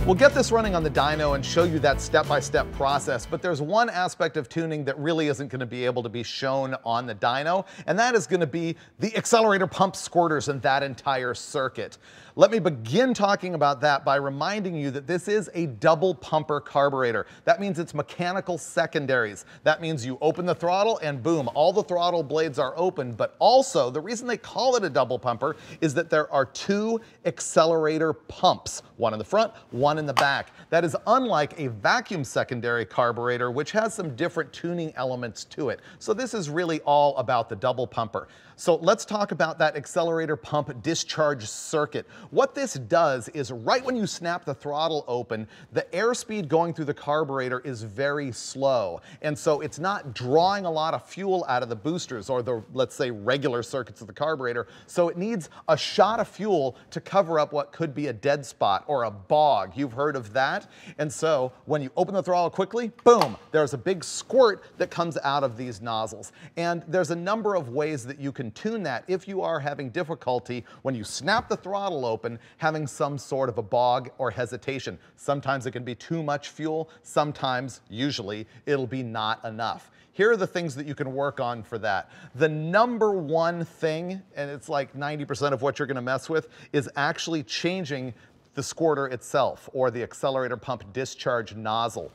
We'll get this running on the dyno and show you that step-by-step process, but there's one aspect of tuning that really isn't going to be able to be shown on the dyno, and that is going to be the accelerator pump squirters and that entire circuit. Let me begin talking about that by reminding you that this is a double pumper carburetor. That means it's mechanical secondaries. That means you open the throttle and boom, all the throttle blades are open, but also the reason they call it a double pumper is that there are two accelerator pumps, one in the front, one in the back. That is unlike a vacuum secondary carburetor, which has some different tuning elements to it. So this is really all about the double pumper. So let's talk about that accelerator pump discharge circuit. What this does is right when you snap the throttle open, the airspeed going through the carburetor is very slow. And so it's not drawing a lot of fuel out of the boosters or the, let's say, regular circuits of the carburetor. So it needs a shot of fuel to cover up what could be a dead spot or a bog. You've heard of that. And so when you open the throttle quickly, boom, there's a big squirt that comes out of these nozzles. And there's a number of ways that you can tune that if you are having difficulty when you snap the throttle open, having some sort of a bog or hesitation. Sometimes it can be too much fuel, sometimes, usually, it'll be not enough. Here are the things that you can work on for that. The number one thing, and it's like 90% of what you're gonna mess with, is actually changing the squirter itself or the accelerator pump discharge nozzle.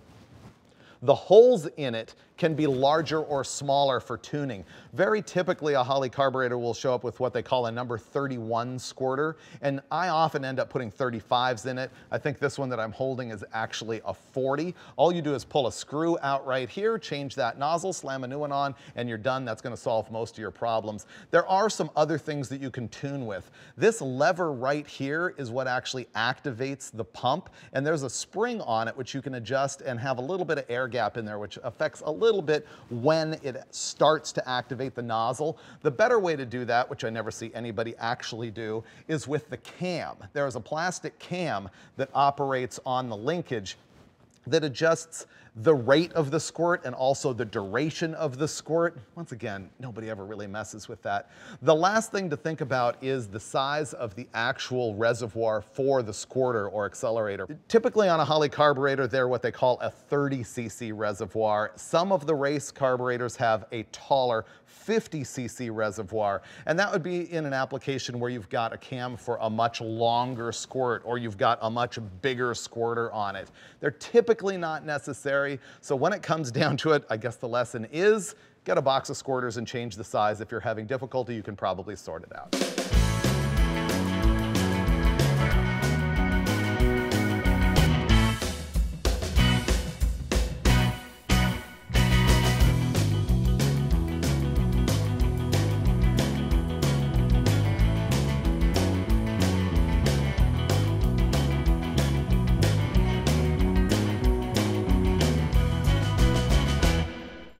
The holes in it can be larger or smaller for tuning. Very typically, a Holley carburetor will show up with what they call a number 31 squirter, and I often end up putting 35s in it. I think this one that I'm holding is actually a 40. All you do is pull a screw out right here, change that nozzle, slam a new one on, and you're done. That's gonna solve most of your problems. There are some other things that you can tune with. This lever right here is what actually activates the pump, and there's a spring on it which you can adjust and have a little bit of air gap in there, which affects a little bit when it starts to activate the nozzle. The better way to do that, which I never see anybody actually do, is with the cam. There is a plastic cam that operates on the linkage that adjusts the rate of the squirt and also the duration of the squirt. Once again, nobody ever really messes with that. The last thing to think about is the size of the actual reservoir for the squirter or accelerator. Typically on a Holley carburetor, they're what they call a 30cc reservoir. Some of the race carburetors have a taller 50cc reservoir, and that would be in an application where you've got a cam for a much longer squirt or you've got a much bigger squirter on it. They're typically not necessary, so when it comes down to it, I guess the lesson is get a box of squirters and change the size. If you're having difficulty, you can probably sort it out.